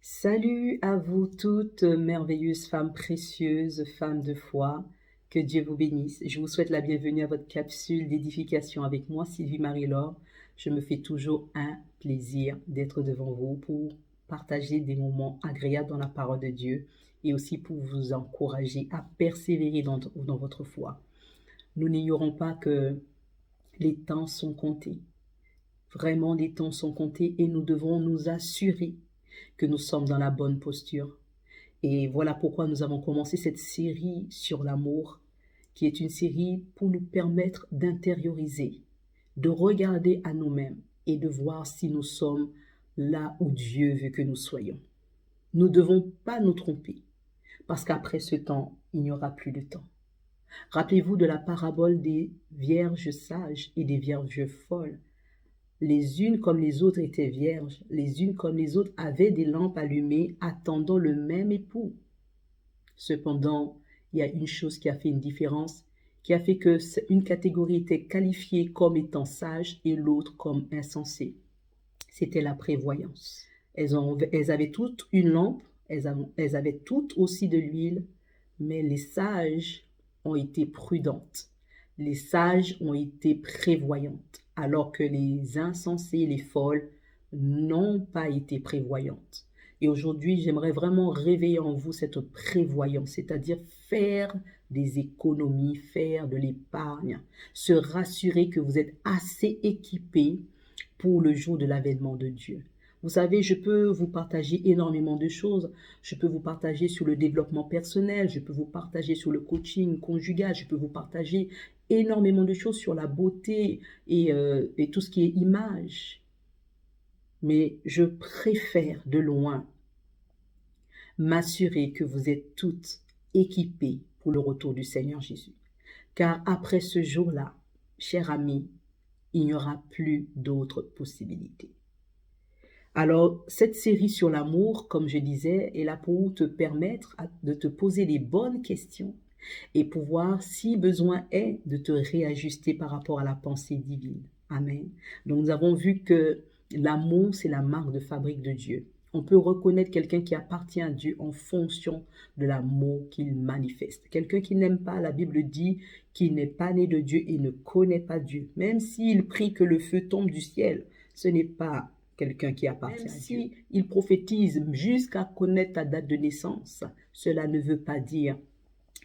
Salut à vous toutes, merveilleuses femmes précieuses, femmes de foi. Que Dieu vous bénisse. Je vous souhaite la bienvenue à votre capsule d'édification avec moi, Sylvie Marie-Laure. Je me fais toujours un plaisir d'être devant vous pour partager des moments agréables dans la parole de Dieu et aussi pour vous encourager à persévérer dans votre foi. Nous n'ignorons pas que les temps sont comptés. Vraiment, les temps sont comptés et nous devons nous assurer que nous sommes dans la bonne posture. Et voilà pourquoi nous avons commencé cette série sur l'amour, qui est une série pour nous permettre d'intérioriser, de regarder à nous-mêmes et de voir si nous sommes là où Dieu veut que nous soyons. Nous ne devons pas nous tromper, parce qu'après ce temps, il n'y aura plus de temps. Rappelez-vous de la parabole des vierges sages et des vierges folles. Les unes comme les autres étaient vierges, les unes comme les autres avaient des lampes allumées attendant le même époux. Cependant, il y a une chose qui a fait une différence, qui a fait que une catégorie était qualifiée comme étant sage et l'autre comme insensée. C'était la prévoyance. Elles avaient toutes une lampe, elles avaient toutes aussi de l'huile, mais les sages ont été prudentes. Les sages ont été prévoyantes, alors que les insensés, les folles, n'ont pas été prévoyantes. Et aujourd'hui, j'aimerais vraiment réveiller en vous cette prévoyance, c'est-à-dire faire des économies, faire de l'épargne, se rassurer que vous êtes assez équipé pour le jour de l'avènement de Dieu. Vous savez, je peux vous partager énormément de choses. Je peux vous partager sur le développement personnel, je peux vous partager sur le coaching conjugal, je peux vous partager énormément de choses sur la beauté et tout ce qui est image. Mais je préfère de loin m'assurer que vous êtes toutes équipées pour le retour du Seigneur Jésus. Car après ce jour-là, chers amis, il n'y aura plus d'autres possibilités. Alors, cette série sur l'amour, comme je disais, est là pour te permettre de te poser les bonnes questions et pouvoir, si besoin est, de te réajuster par rapport à la pensée divine. Amen. Donc, nous avons vu que l'amour, c'est la marque de fabrique de Dieu. On peut reconnaître quelqu'un qui appartient à Dieu en fonction de l'amour qu'il manifeste. Quelqu'un qui n'aime pas, la Bible dit qu'il n'est pas né de Dieu et ne connaît pas Dieu. Même s'il prie que le feu tombe du ciel, ce n'est pas quelqu'un qui appartient à Dieu. Il prophétise jusqu'à connaître ta date de naissance, cela ne veut pas dire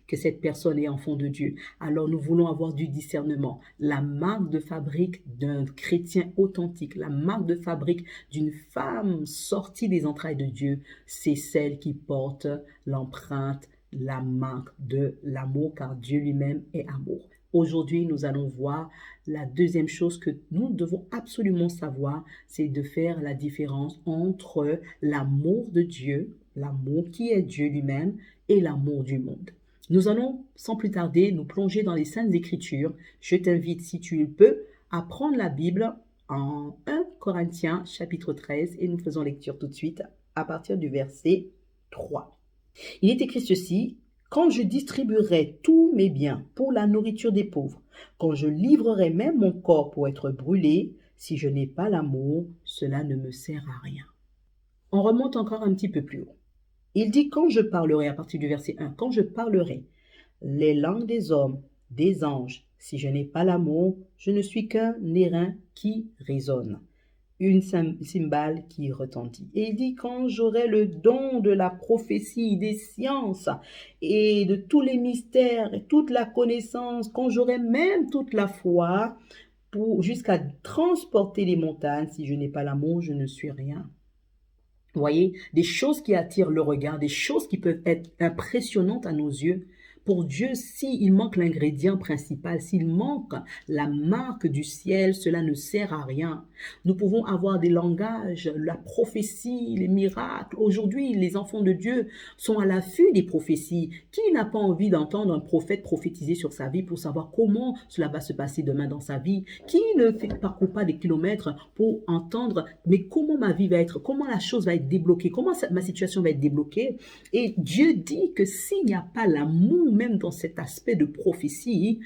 que cette personne est enfant de Dieu. Alors nous voulons avoir du discernement. La marque de fabrique d'un chrétien authentique, la marque de fabrique d'une femme sortie des entrailles de Dieu, c'est celle qui porte l'empreinte, la marque de l'amour, car Dieu lui-même est amour. Aujourd'hui, nous allons voir la deuxième chose que nous devons absolument savoir, c'est de faire la différence entre l'amour de Dieu, l'amour qui est Dieu lui-même, et l'amour du monde. Nous allons, sans plus tarder, nous plonger dans les Saintes Écritures. Je t'invite, si tu le peux, à prendre la Bible en 1 Corinthiens, chapitre 13, et nous faisons lecture tout de suite à partir du verset 3. Il est écrit ceci: « Quand je distribuerai tous mes biens pour la nourriture des pauvres, quand je livrerai même mon corps pour être brûlé, si je n'ai pas l'amour, cela ne me sert à rien. » On remonte encore un petit peu plus haut. Il dit, quand je parlerai, à partir du verset 1, quand je parlerai les langues des hommes, des anges, si je n'ai pas l'amour, je ne suis qu'un airain qui résonne, une cymbale qui retentit. Et il dit, quand j'aurai le don de la prophétie, des sciences et de tous les mystères et toute la connaissance, quand j'aurai même toute la foi jusqu'à transporter les montagnes, si je n'ai pas l'amour, je ne suis rien. Vous voyez, des choses qui attirent le regard, des choses qui peuvent être impressionnantes à nos yeux. Pour Dieu, s'il manque l'ingrédient principal, s'il manque la marque du ciel, cela ne sert à rien. Nous pouvons avoir des langages, la prophétie, les miracles. Aujourd'hui, les enfants de Dieu sont à l'affût des prophéties. Qui n'a pas envie d'entendre un prophète prophétiser sur sa vie pour savoir comment cela va se passer demain dans sa vie? Qui ne parcourt pas des kilomètres pour entendre, mais comment ma vie va être, comment la chose va être débloquée, comment ma situation va être débloquée? Et Dieu dit que s'il n'y a pas l'amour, même dans cet aspect de prophétie,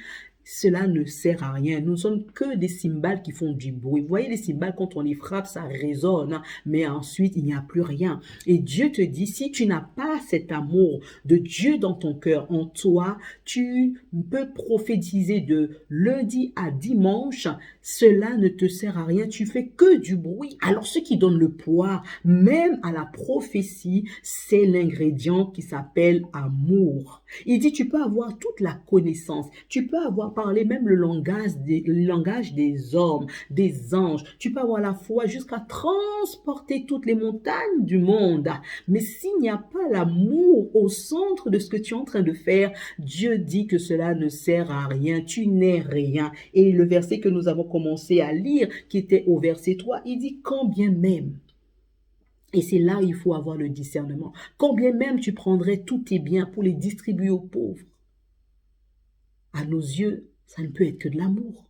cela ne sert à rien. Nous ne sommes que des cymbales qui font du bruit. Vous voyez les cymbales, quand on les frappe, ça résonne, hein, mais ensuite, il n'y a plus rien. Et Dieu te dit, si tu n'as pas cet amour de Dieu dans ton cœur, en toi, tu peux prophétiser de lundi à dimanche, cela ne te sert à rien. Tu fais que du bruit. Alors, ce qui donne le poids, même à la prophétie, c'est l'ingrédient qui s'appelle amour. Il dit, tu peux avoir toute la connaissance, tu peux avoir parlé même le langage des hommes, des anges, tu peux avoir la foi jusqu'à transporter toutes les montagnes du monde. Mais s'il n'y a pas l'amour au centre de ce que tu es en train de faire, Dieu dit que cela ne sert à rien, tu n'es rien. Et le verset que nous avons commencé à lire, qui était au verset 3, il dit, quand bien même. Et c'est là où il faut avoir le discernement. Combien même tu prendrais tous tes biens pour les distribuer aux pauvres. À nos yeux, ça ne peut être que de l'amour.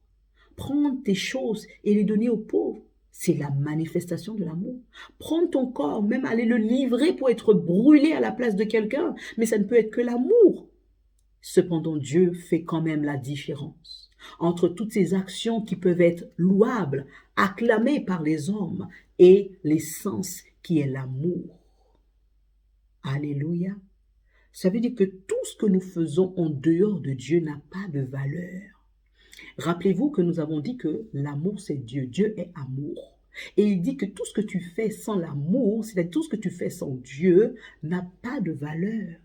Prendre tes choses et les donner aux pauvres, c'est la manifestation de l'amour. Prendre ton corps, même aller le livrer pour être brûlé à la place de quelqu'un, mais ça ne peut être que l'amour. Cependant, Dieu fait quand même la différence entre toutes ces actions qui peuvent être louables, acclamées par les hommes, et l'essence qui est l'amour. Alléluia. Ça veut dire que tout ce que nous faisons en dehors de Dieu n'a pas de valeur. Rappelez-vous que nous avons dit que l'amour, c'est Dieu. Dieu est amour. Et il dit que tout ce que tu fais sans l'amour, c'est-à-dire tout ce que tu fais sans Dieu, n'a pas de valeur.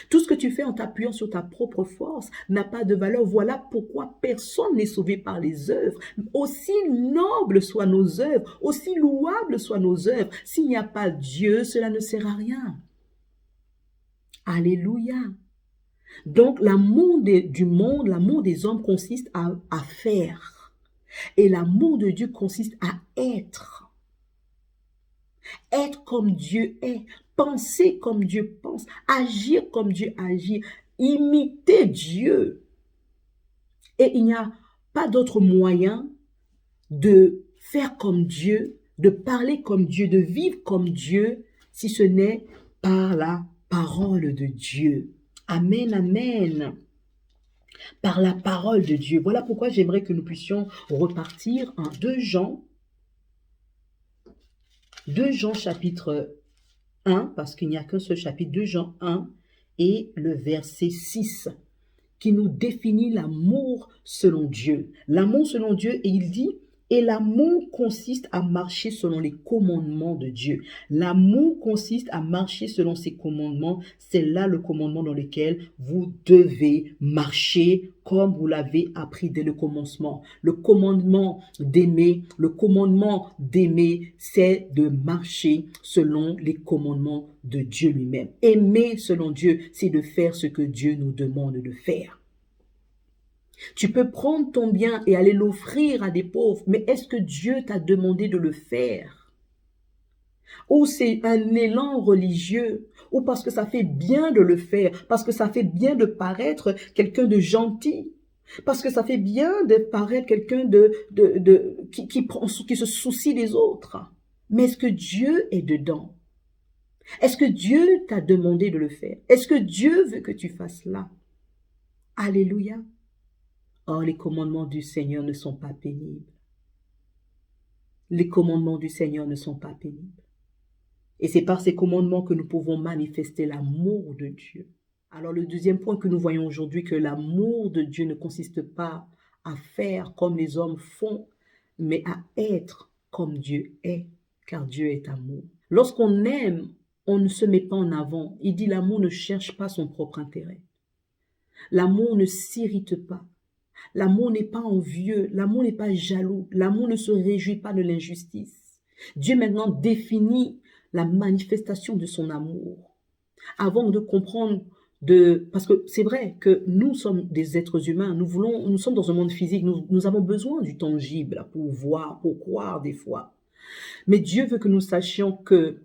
Tout ce que tu fais en t'appuyant sur ta propre force n'a pas de valeur. Voilà pourquoi personne n'est sauvé par les œuvres. Aussi nobles soient nos œuvres, aussi louables soient nos œuvres, s'il n'y a pas Dieu, cela ne sert à rien. Alléluia. Donc l'amour du monde, l'amour des hommes consiste à faire. Et l'amour de Dieu consiste à être. Être comme Dieu est. Penser comme Dieu pense, agir comme Dieu agit, imiter Dieu. Et il n'y a pas d'autre moyen de faire comme Dieu, de parler comme Dieu, de vivre comme Dieu, si ce n'est par la parole de Dieu. Amen, amen. Par la parole de Dieu. Voilà pourquoi j'aimerais que nous puissions repartir en 2 Jean chapitre 1, parce qu'il n'y a qu'un seul chapitre, 2 Jean 1 et le verset 6, qui nous définit l'amour selon Dieu. L'amour selon Dieu, et il dit, et l'amour consiste à marcher selon les commandements de Dieu. L'amour consiste à marcher selon ses commandements. C'est là le commandement dans lequel vous devez marcher comme vous l'avez appris dès le commencement. Le commandement d'aimer, c'est de marcher selon les commandements de Dieu lui-même. Aimer selon Dieu, c'est de faire ce que Dieu nous demande de faire. Tu peux prendre ton bien et aller l'offrir à des pauvres, mais est-ce que Dieu t'a demandé de le faire? Ou c'est un élan religieux, ou parce que ça fait bien de le faire, parce que ça fait bien de paraître quelqu'un de gentil, parce que ça fait bien de paraître quelqu'un qui se soucie des autres. Mais est-ce que Dieu est dedans? Est-ce que Dieu t'a demandé de le faire? Est-ce que Dieu veut que tu fasses cela? Alléluia. Or, les commandements du Seigneur ne sont pas pénibles. Les commandements du Seigneur ne sont pas pénibles. Et c'est par ces commandements que nous pouvons manifester l'amour de Dieu. Alors, le deuxième point que nous voyons aujourd'hui, que l'amour de Dieu ne consiste pas à faire comme les hommes font, mais à être comme Dieu est, car Dieu est amour. Lorsqu'on aime, on ne se met pas en avant. Il dit l'amour ne cherche pas son propre intérêt. L'amour ne s'irrite pas. L'amour n'est pas envieux, l'amour n'est pas jaloux, l'amour ne se réjouit pas de l'injustice. Dieu maintenant définit la manifestation de son amour. Avant de comprendre, parce que c'est vrai que nous sommes des êtres humains, nous sommes dans un monde physique, nous avons besoin du tangible pour voir, pour croire des fois. Mais Dieu veut que nous sachions que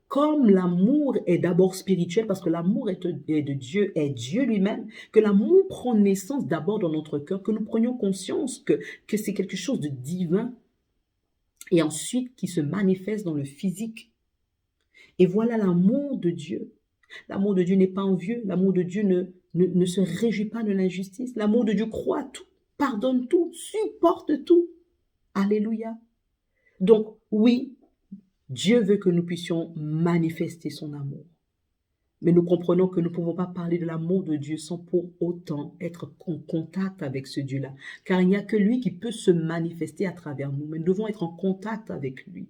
comme l'amour est d'abord spirituel, parce que l'amour est de Dieu, est Dieu lui-même, que l'amour prend naissance d'abord dans notre cœur, que nous prenions conscience que c'est quelque chose de divin, et ensuite qui se manifeste dans le physique. Et voilà l'amour de Dieu. L'amour de Dieu n'est pas envieux, l'amour de Dieu ne se réjouit pas de l'injustice, l'amour de Dieu croit tout, pardonne tout, supporte tout. Alléluia. Donc, oui, Dieu veut que nous puissions manifester son amour. Mais nous comprenons que nous ne pouvons pas parler de l'amour de Dieu sans pour autant être en contact avec ce Dieu-là. Car il n'y a que lui qui peut se manifester à travers nous. Mais nous devons être en contact avec lui.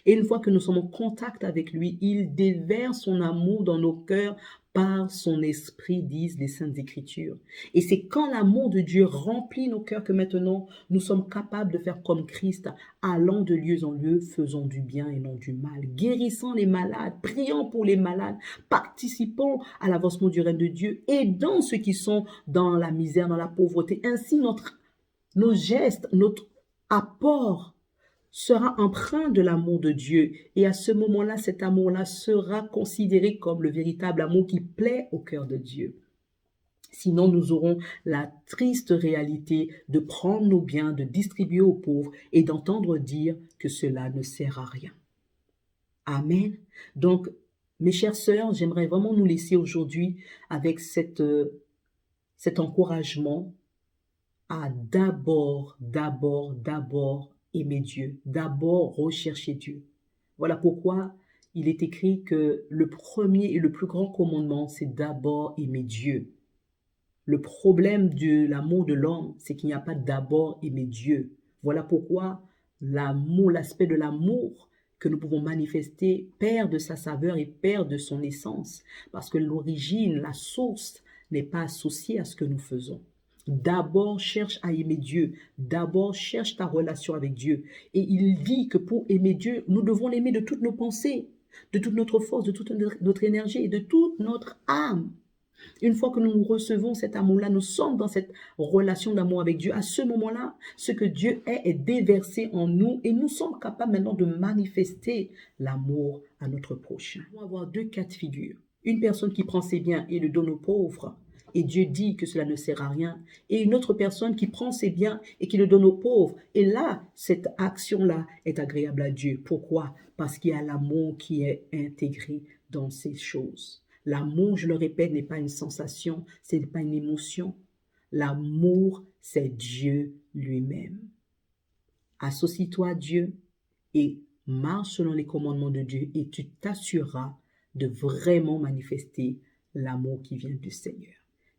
Et une fois que nous sommes en contact avec lui, il déverse son amour dans nos cœurs par son esprit, disent les Saintes Écritures. Et c'est quand l'amour de Dieu remplit nos cœurs que maintenant nous sommes capables de faire comme Christ, allant de lieu en lieu, faisant du bien et non du mal, guérissant les malades, priant pour les malades, participant à l'avancement du règne de Dieu, aidant ceux qui sont dans la misère, dans la pauvreté. Ainsi, nos gestes, notre apport sera empreint de l'amour de Dieu. Et à ce moment-là, cet amour-là sera considéré comme le véritable amour qui plaît au cœur de Dieu. Sinon, nous aurons la triste réalité de prendre nos biens, de distribuer aux pauvres et d'entendre dire que cela ne sert à rien. Amen. Donc, mes chères sœurs, j'aimerais vraiment nous laisser aujourd'hui avec cet encouragement à d'abord aimer Dieu, d'abord rechercher Dieu. Voilà pourquoi il est écrit que le premier et le plus grand commandement, c'est d'abord aimer Dieu. Le problème de l'amour de l'homme, c'est qu'il n'y a pas d'abord aimer Dieu. Voilà pourquoi l'amour, l'aspect de l'amour que nous pouvons manifester perd de sa saveur et perd de son essence, parce que l'origine, la source, n'est pas associée à ce que nous faisons. D'abord, cherche à aimer Dieu. D'abord, cherche ta relation avec Dieu. Et il dit que pour aimer Dieu, nous devons l'aimer de toutes nos pensées, de toute notre force, de toute notre énergie et de toute notre âme. Une fois que nous recevons cet amour-là, nous sommes dans cette relation d'amour avec Dieu. À ce moment-là, ce que Dieu est déversé en nous et nous sommes capables maintenant de manifester l'amour à notre prochain. Nous allons avoir deux cas de figure. Une personne qui prend ses biens et le donne aux pauvres, et Dieu dit que cela ne sert à rien. Et une autre personne qui prend ses biens et qui le donne aux pauvres. Et là, cette action-là est agréable à Dieu. Pourquoi? Parce qu'il y a l'amour qui est intégré dans ces choses. L'amour, je le répète, n'est pas une sensation, ce n'est pas une émotion. L'amour, c'est Dieu lui-même. Associe-toi à Dieu et marche selon les commandements de Dieu et tu t'assureras de vraiment manifester l'amour qui vient du Seigneur.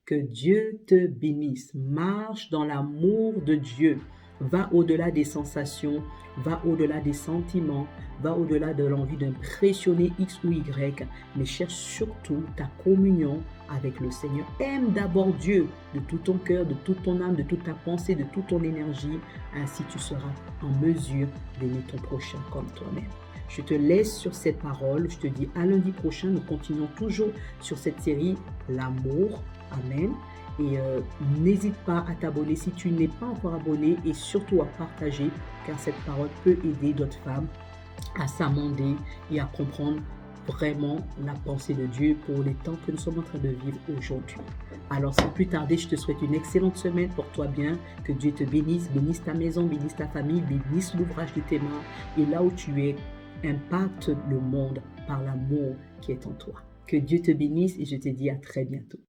Que Dieu te bénisse. Marche dans l'amour de Dieu. Va au-delà des sensations, va au-delà des sentiments, va au-delà de l'envie d'impressionner X ou Y, mais cherche surtout ta communion avec le Seigneur. Aime d'abord Dieu de tout ton cœur, de toute ton âme, de toute ta pensée, de toute ton énergie. Ainsi tu seras en mesure d'aimer ton prochain comme toi-même. Je te laisse sur cette parole. Je te dis à lundi prochain. Nous continuons toujours sur cette série, l'amour. Amen. Et n'hésite pas à t'abonner si tu n'es pas encore abonné et surtout à partager car cette parole peut aider d'autres femmes à s'amender et à comprendre vraiment la pensée de Dieu pour les temps que nous sommes en train de vivre aujourd'hui. Alors sans plus tarder, je te souhaite une excellente semaine, porte-toi bien, que Dieu te bénisse, bénisse ta maison, bénisse ta famille, bénisse l'ouvrage de tes mains et là où tu es, impacte le monde par l'amour qui est en toi. Que Dieu te bénisse et je te dis à très bientôt.